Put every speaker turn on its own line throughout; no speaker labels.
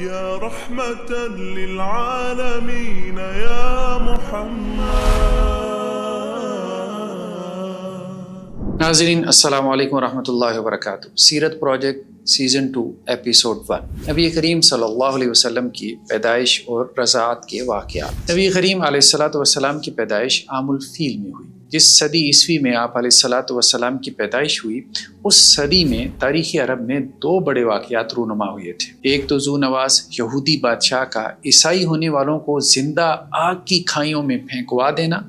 يا رحمة للعالمين يا محمد.
ناظرین السلام علیکم ورحمۃ اللہ وبرکاتہ۔ سیرت پروجیکٹ سیزن 2 ایپیسوڈ 1، نبی کریم صلی اللہ علیہ وسلم کی پیدائش اور رضاعت کے واقعات۔ نبی کریم علیہ السلام کی پیدائش عام الفیل میں ہوئی۔ جس صدی عیسوی میں آپ علیہ السلام کی پیدائش ہوئی، اس صدی میں تاریخ عرب میں 2 بڑے واقعات رونما ہوئے تھے۔ ایک تو ذو نواس یہودی بادشاہ کا عیسائی ہونے والوں کو زندہ آگ کی کھائیوں میں پھینکوا دینا،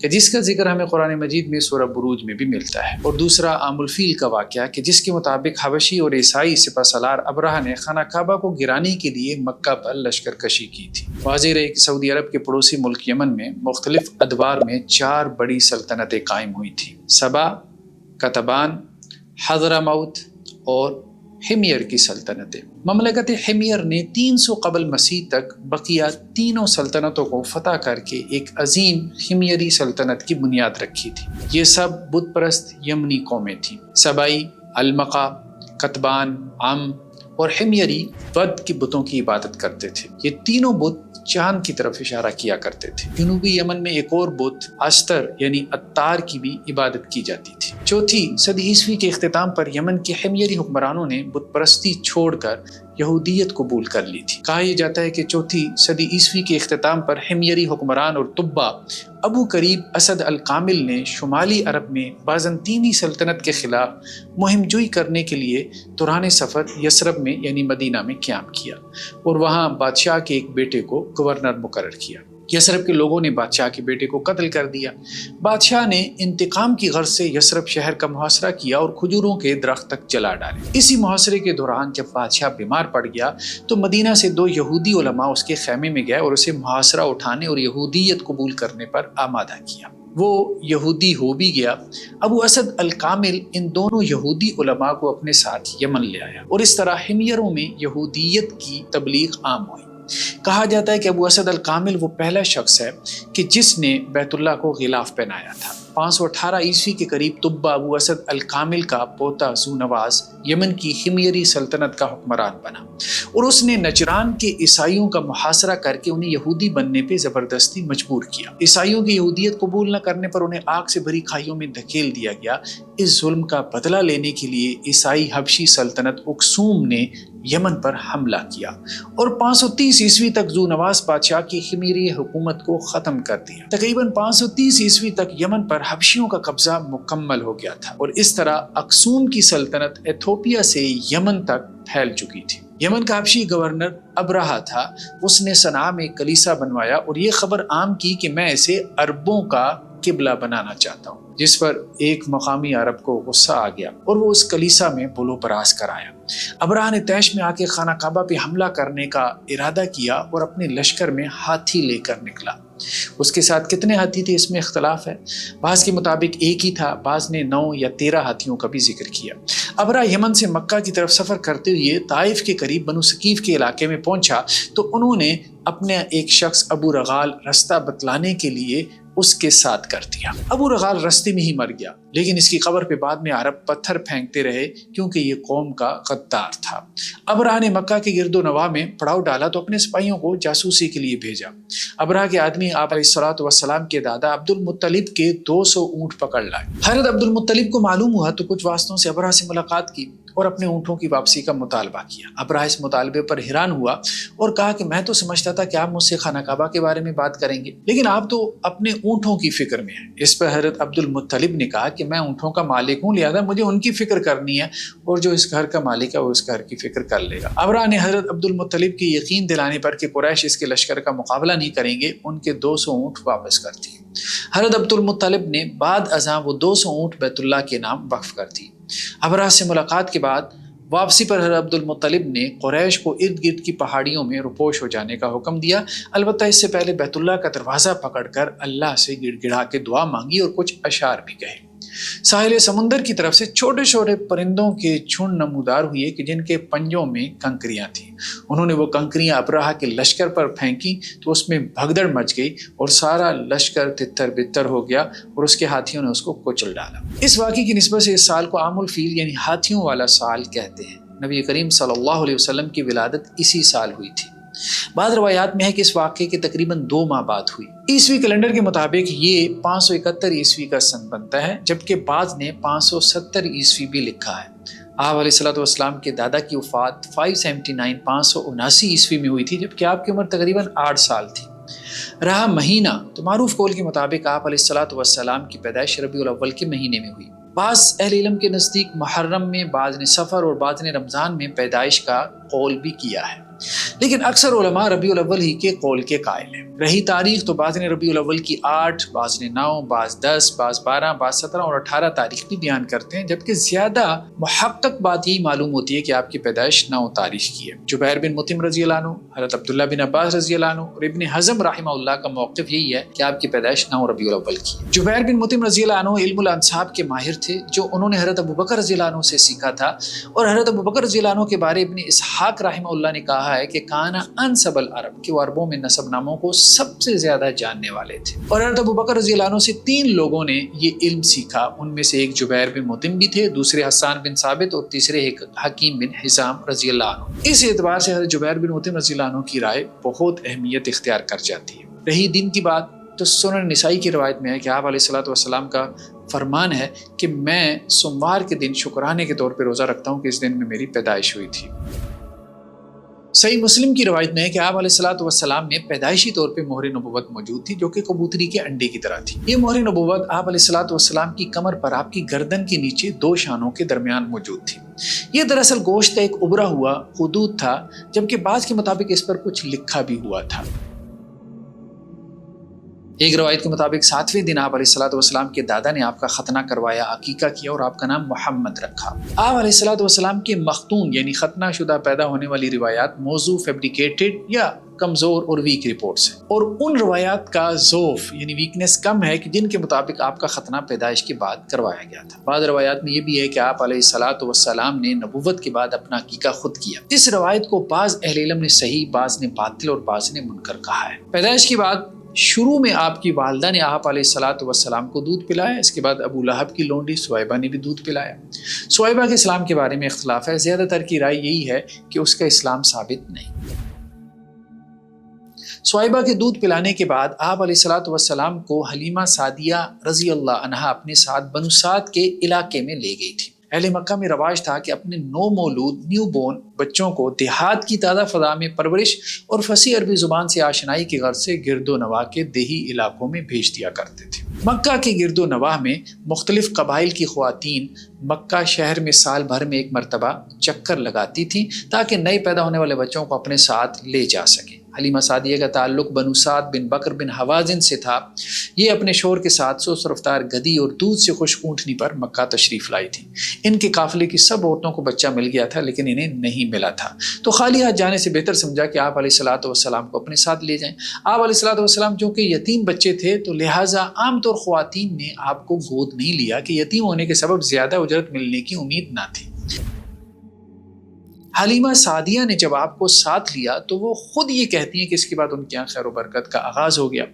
کہ جس کا ذکر ہمیں قرآن مجید میں سورہ بروج میں بھی ملتا ہے، اور دوسرا عام الفیل کا واقعہ کہ جس کے مطابق حبشی اور عیسائی سپہ سالار ابرہہ نے خانہ کعبہ کو گرانے کے لیے مکہ پر لشکر کشی کی تھی۔ واضح رہے کہ سعودی عرب کے پڑوسی ملک یمن میں مختلف ادوار میں 4 بڑی سلطنتیں قائم ہوئی تھیں: سبا، قطبان، حضرموت اور حمیر کی سلطنتیں۔ مملکت حمیر نے 300 قبل مسیح تک بقیہ تینوں سلطنتوں کو فتح کر کے ایک عظیم حمیری سلطنت کی بنیاد رکھی تھی۔ یہ سب بت پرست یمنی قومیں تھیں۔ سبائی، المقا، قطبان، عم اور حمیری ود کے بتوں کی عبادت کرتے تھے۔ یہ تینوں بت چاند کی طرف اشارہ کیا کرتے تھے۔ جنوبی یمن میں ایک اور بت استر یعنی اتار کی بھی عبادت کی جاتی تھی۔ 4 صدی عیسوی کے اختتام پر یمن کے حمیری حکمرانوں نے بت پرستی چھوڑ کر یہودیت قبول کر لی تھی۔ کہا یہ جاتا ہے کہ 4 صدی عیسوی کے اختتام پر حمیری حکمران اور طبا ابو قریب اسد الکامل نے شمالی عرب میں بازنطینی سلطنت کے خلاف مہم جوئی کرنے کے لیے دوران سفر یثرب میں یعنی مدینہ میں قیام کیا اور وہاں بادشاہ کے ایک بیٹے کو گورنر مقرر کیا۔ یثرب کے لوگوں نے بادشاہ کے بیٹے کو قتل کر دیا۔ بادشاہ نے انتقام کی غرض سے یثرب شہر کا محاصرہ کیا اور کھجوروں کے درخت تک جلا ڈالے۔ اسی محاصرے کے دوران جب بادشاہ بیمار پڑ گیا تو مدینہ سے 2 یہودی علماء اس کے خیمے میں گئے اور اسے محاصرہ اٹھانے اور یہودیت قبول کرنے پر آمادہ کیا۔ وہ یہودی ہو بھی گیا۔ ابو اسد الکامل ان دونوں یہودی علماء کو اپنے ساتھ یمن لے آیا اور اس طرح حمیروں میں یہودیت کی تبلیغ عام ہوئی۔ کہا جاتا ہے کہ ابو اسد الکامل وہ پہلا شخص ہے کہ جس نے بیت اللہ کو غلاف پہنایا تھا۔ 518 عیسوی کے قریب طبا ابو اسد الکامل کا پوتا ذو نواس یمن کی حمیری سلطنت کا حکمران بنا اور اس نے نجران کے عیسائیوں کا محاصرہ کر کے انہیں یہودی بننے پہ زبردستی مجبور کیا۔ عیسائیوں کی یہودیت قبول نہ کرنے پر انہیں آگ سے بھری کھائیوں میں دھکیل دیا گیا۔ اس ظلم کا بدلہ لینے کے لیے عیسائی حبشی سلطنت اکسوم نے یمن پر حملہ کیا اور 530 عیسوی تک ذو نواس بادشاہ کی حمیری حکومت کو ختم کر دیا۔ تقریباً 530 عیسوی تک یمن پر حبشیوں کا قبضہ مکمل ہو گیا تھا اور اس طرح اکسوم کی سلطنت ایتھوپیا سے یمن تک پھیل چکی تھی۔ یمن کا حبشی گورنر ابرہہ تھا۔ اس نے صنعاء میں کلیسا بنوایا اور یہ خبر عام کی کہ میں اسے عربوں کا قبلہ بنانا چاہتا ہوں، جس پر ایک مقامی عرب کو غصہ آ گیا اور وہ اس کلیسا میں بلو براز کرایا۔ ابرہہ نے طیش میں آ کے خانہ کعبہ پہ حملہ کرنے کا ارادہ کیا اور اپنے لشکر میں ہاتھی لے کر نکلا۔ اس کے ساتھ کتنے ہاتھی تھے اس میں اختلاف ہے، بعض کے مطابق ایک ہی تھا، بعض نے 9 یا 13 ہاتھیوں کا بھی ذکر کیا۔ ابرہہ یمن سے مکہ کی طرف سفر کرتے ہوئے طائف کے قریب بنو ثقیف کے علاقے میں پہنچا تو انہوں نے اپنے ایک شخص ابو رغال رستہ بتلانے کے لیے اس کے ساتھ کر دیا۔ ابو رغال رستے میں ہی مر گیا، لیکن اس کی قبر پہ بعد میں عرب پتھر پھینکتے رہے کیونکہ یہ قوم کا غدار تھا۔ ابرہہ نے مکہ کے گرد و نواح میں پڑاؤ ڈالا تو اپنے سپاہیوں کو جاسوسی کے لیے بھیجا۔ ابرہہ کے آدمی آپ علیہ السلام کے دادا عبد المطلب کے 200 اونٹ پکڑ لائے۔ حضرت عبد المطلب کو معلوم ہوا تو کچھ واسطوں سے ابرہہ سے ملاقات کی اور اپنے اونٹوں کی واپسی کا مطالبہ کیا۔ ابرہہ اس مطالبے پر حیران ہوا اور کہا کہ میں تو سمجھتا تھا کہ آپ مجھ سے خانہ کعبہ کے بارے میں بات کریں گے، لیکن آپ تو اپنے اونٹوں کی فکر میں ہیں۔ اس پر حضرت عبد المطلب نے کہا کہ میں اونٹوں کا مالک ہوں، لہذا مجھے ان کی فکر کرنی ہے اور جو اس گھر کا مالک ہے وہ اس گھر کی فکر کر لے گا۔ ابرہہ نے حضرت عبد المطلب کی یقین دلانے پر کہ قریش اس کے لشکر کا مقابلہ نہیں کریں گے، ان کے 200 اونٹ واپس کر دیے۔ حضرت عبد المطلب نے بعد ازاں وہ 200 اونٹ بیت اللہ کے نام وقف کر دی۔ ابرہہ سے ملاقات کے بعد واپسی پر حضرت عبد المطلب نے قریش کو ارد گرد کی پہاڑیوں میں روپوش ہو جانے کا حکم دیا، البتہ اس سے پہلے بیت اللہ کا دروازہ پکڑ کر اللہ سے گڑ گڑا کے دعا مانگی اور کچھ اشعار بھی کہے۔ ساحل سمندر کی طرف سے چھوٹے چھوٹے پرندوں کے جھنڈ نمودار ہوئے کہ جن کے پنجوں میں کنکریاں تھیں۔ انہوں نے وہ کنکریاں ابرہہ کے لشکر پر پھینکی تو اس میں بھگدڑ مچ گئی اور سارا لشکر تتر بتر ہو گیا اور اس کے ہاتھیوں نے اس کو کچل ڈالا۔ اس واقعے کی نسبت سے اس سال کو عام الفیل یعنی ہاتھیوں والا سال کہتے ہیں۔ نبی کریم صلی اللہ علیہ وسلم کی ولادت اسی سال ہوئی تھی۔ بعض روایات میں ہے کہ اس واقعے کے تقریباً 2 ماہ بعد ہوئی۔ عیسوی کیلنڈر کے مطابق یہ 571 عیسوی کا سن بنتا ہے، جبکہ بعض نے 570 عیسوی بھی لکھا ہے۔ آپ علیہ الصلوۃ والسلام کے دادا کی وفات 579 عیسوی میں ہوئی تھی، جبکہ آپ کی عمر تقریباً 8 سال تھی۔ رہا مہینہ، تو معروف قول کے مطابق آپ علیہ الصلوۃ والسلام کی پیدائش ربیع الاول کے مہینے میں ہوئی۔ بعض اہل علم کے نزدیک محرم میں، بعض نے صفر اور بعض نے رمضان میں پیدائش کا قول بھی کیا ہے، لیکن اکثر علماء ربیع الاول ہی کے قول کے قائل ہیں۔ رہی تاریخ تو بعض نے ربیع الاول کی 8، بعض نے 9، بعض 10، بعض 12، بعض 17 اور 18 تاریخ بھی بیان کرتے ہیں، جبکہ زیادہ محقق بات یہی معلوم ہوتی ہے کہ آپ کی پیدائش 9 تاریخ کی ہے۔ جبیر بن مطعم رضی اللہ عنہ، حضرت عبداللہ بن عباس رضی اللہ عنہ اور ابن حزم رحمہ اللہ کا موقف یہی ہے کہ آپ کی پیدائش 9 ربیع الاول کی ہے۔ جبیر بن مطعم رضی اللہ عنہ علم الانساب کے ماہر تھے، جو انہوں نے حضرت ابوبکر رضی اللہ عنہ سے سیکھا تھا، اور حضرت ابوبکر رضی اللہ عنہ کے بارے ابن اسحاق رحمہ اللہ نے کہا ہے کہ کانا انسب العرب، کہ وہ عربوں میں نسب ناموں کو سب سے زیادہ جاننے والے تھے۔ اور حضرت ابوبکر رضی اللہ عنہ سے 3 لوگوں نے یہ علم سیکھا، ان میں سے ایک جبیر بن مطعم بھی تھے، دوسرے حسان بن ثابت اور تیسرے ایک حکیم بن حزام رضی اللہ عنہ۔ اس اعتبار سے حضرت جبیر بن مطعم رضی اللہ عنہ کی رائے بہت اہمیت اختیار کر جاتی ہے۔ رہی دن کی بات، تو سنن نسائی کی روایت میں ہے کہ آپ علیہ الصلوۃ والسلام کا فرمان ہے کہ میں سوموار کے دن شکرانے کے طور پہ روزہ رکھتا ہوں کہ اس دن میں میری پیدائش ہوئی تھی۔ صحیح مسلم کی روایت میں ہے کہ آپ علیہ الصلوۃ والسلام میں پیدائشی طور پہ مہر نبوت موجود تھی، جو کہ کبوتری کے انڈے کی طرح تھی۔ یہ مہر نبوت آپ علیہ الصلوۃ والسلام کی کمر پر آپ کی گردن کے نیچے 2 شانوں کے درمیان موجود تھی۔ یہ دراصل گوشت کا ایک ابھرا ہوا خدود تھا، جبکہ بعض کے مطابق اس پر کچھ لکھا بھی ہوا تھا۔ ایک روایت کے مطابق 7ویں دن آپ علیہ الصلوۃ والسلام کے دادا نے آپ کا ختنہ کروایا، عقیقہ کیا اور آپ کا نام محمد رکھا۔ آپ علیہ الصلوۃ والسلام کے مختون یعنی ختنہ شدہ پیدا ہونے والی روایات موضوع، فیبریکیٹڈ یا کمزور اور ویک رپورٹس ہیں، اور ان روایات کا ضعف یعنی ویکنس کم ہے کہ جن کے مطابق آپ کا ختنہ پیدائش کے بعد کروایا گیا تھا۔ بعض روایات میں یہ بھی ہے کہ آپ علیہ الصلوۃ والسلام نے نبوت کے بعد اپنا عقیقہ خود کیا۔ اس روایت کو بعض اہل علم نے صحیح، بعض نے باطل اور بعض نے منکر کہا ہے۔ پیدائش کے بعد شروع میں آپ کی والدہ نے آپ علیہ الصلوۃ والسلام کو دودھ پلایا، اس کے بعد ابو لہب کی لونڈی سویبہ نے بھی دودھ پلایا۔ سویبہ کے اسلام کے بارے میں اختلاف ہے، زیادہ تر کی رائے یہی ہے کہ اس کا اسلام ثابت نہیں۔ سویبہ کے دودھ پلانے کے بعد آپ علیہ الصلوۃ والسلام کو حلیمہ سعدیہ رضی اللہ عنہا اپنے ساتھ بنو سعد کے علاقے میں لے گئی تھی۔ اہل مکہ میں رواج تھا کہ اپنے نو مولود نیو بورن بچوں کو دیہات کی تازہ فضا میں پرورش اور فصیح عربی زبان سے آشنائی کی غرض سے گرد و نواح کے دیہی علاقوں میں بھیج دیا کرتے تھے۔ مکہ کے گرد و نواح میں مختلف قبائل کی خواتین مکہ شہر میں سال بھر میں ایک مرتبہ چکر لگاتی تھیں تاکہ نئے پیدا ہونے والے بچوں کو اپنے ساتھ لے جا سکیں۔ حلیمہ سعدیہ کا تعلق بنو سعد بن بکر بن حوازن سے تھا۔ یہ اپنے شوہر کے ساتھ سست رفتار گدی اور دودھ سے خشک اونٹنی پر مکہ تشریف لائی تھی۔ ان کے قافلے کی سب عورتوں کو بچہ مل گیا تھا، لیکن انہیں نہیں ملا تھا، تو خالی ہاتھ جانے سے بہتر سمجھا کہ آپ علیہ الصلوۃ والسلام کو اپنے ساتھ لے جائیں۔ آپ علیہ الصلوۃ والسلام چونکہ یتیم بچے تھے، تو لہٰذا عام طور خواتین نے آپ کو گود نہیں لیا کہ یتیم ہونے کے سبب زیادہ اجرت ملنے کی امید نہ تھی۔ حلیمہ سعدیہ نے جب آپ کو ساتھ لیا تو وہ خود یہ کہتی ہیں کہ اس کے بعد ان کے یہاں خیر و برکت کا آغاز ہو گیا،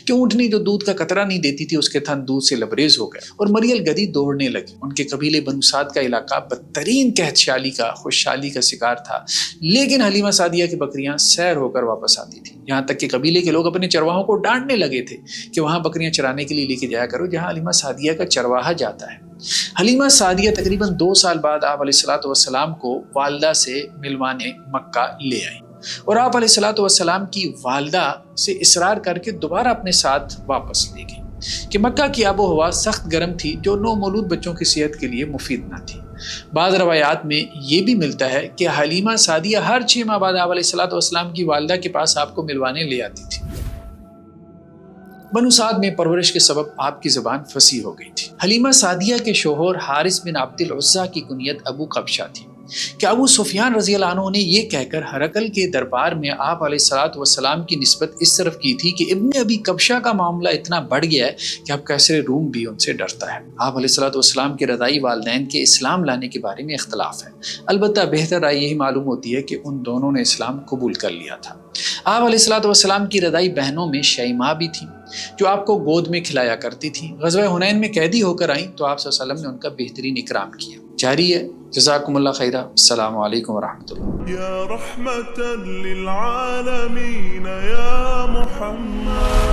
کہ اونٹنی جو دودھ کا قطرہ نہیں دیتی تھی اس کے تھن دودھ سے لبریز ہو گئے اور مریل گدی دوڑنے لگی۔ ان کے قبیلے بنو سعد کا علاقہ بدترین قحط شالی کا، خوشحالی کا شکار تھا، لیکن حلیمہ سعدیہ کی بکریاں سیر ہو کر واپس آتی تھیں، یہاں تک کہ قبیلے کے لوگ اپنے چرواہوں کو ڈانٹنے لگے تھے کہ وہاں بکریاں چرانے کے لیے لے کے جایا کرو جہاں حلیمہ سعدیہ کا چرواہا جاتا ہے۔ حلیمہ سعدیہ تقریباً 2 سال بعد آپ علیہ الصلوۃ والسلام کو والدہ سے ملوانے مکہ لے آئیں، اور آپ علیہ الصلوۃ والسلام کی والدہ سے اصرار کر کے دوبارہ اپنے ساتھ واپس لے گئی کہ مکہ کی آب و ہوا سخت گرم تھی، جو نو مولود بچوں کی صحت کے لیے مفید نہ تھی۔ بعض روایات میں یہ بھی ملتا ہے کہ حلیمہ سعدیہ ہر 6 ماہ بعد آپ علیہ الصلوۃ والسلام کی والدہ کے پاس آپ کو ملوانے لے آتی تھی۔ بنو سعد میں پرورش کے سبب آپ کی زبان فصیح ہو گئی تھی۔ حلیمہ سعدیہ کے شوہر حارث بن عبد العزیٰ کی کنیت ابو قبشہ تھی کہ ابو سفیان رضی اللہ عنہ نے یہ کہہ کر ہرقل کے دربار میں آپ علیہ الصلوۃ والسلام کی نسبت اس طرف کی تھی کہ ابن ابی قبشہ کا معاملہ اتنا بڑھ گیا ہے کہ اب کیسر روم بھی ان سے ڈرتا ہے۔ آپ علیہ الصلوۃ والسلام کے رضائی والدین کے اسلام لانے کے بارے میں اختلاف ہے، البتہ بہتر رائے یہی معلوم ہوتی ہے کہ ان دونوں نے اسلام قبول کر لیا تھا۔ آپ علیہ الصلوۃ والسلام کی رضائی بہنوں میں شیماء بھی تھیں جو آپ کو گود میں کھلایا کرتی تھیں۔ غزوہ حنین میں قیدی ہو کر آئیں تو آپ صلی اللہ علیہ وسلم نے ان کا بہترین اکرام کیا۔ جاری ہے۔ جزاکم اللہ خیرہ، السلام علیکم ورحمۃ اللہ۔
يا رحمة للعالمين يا محمد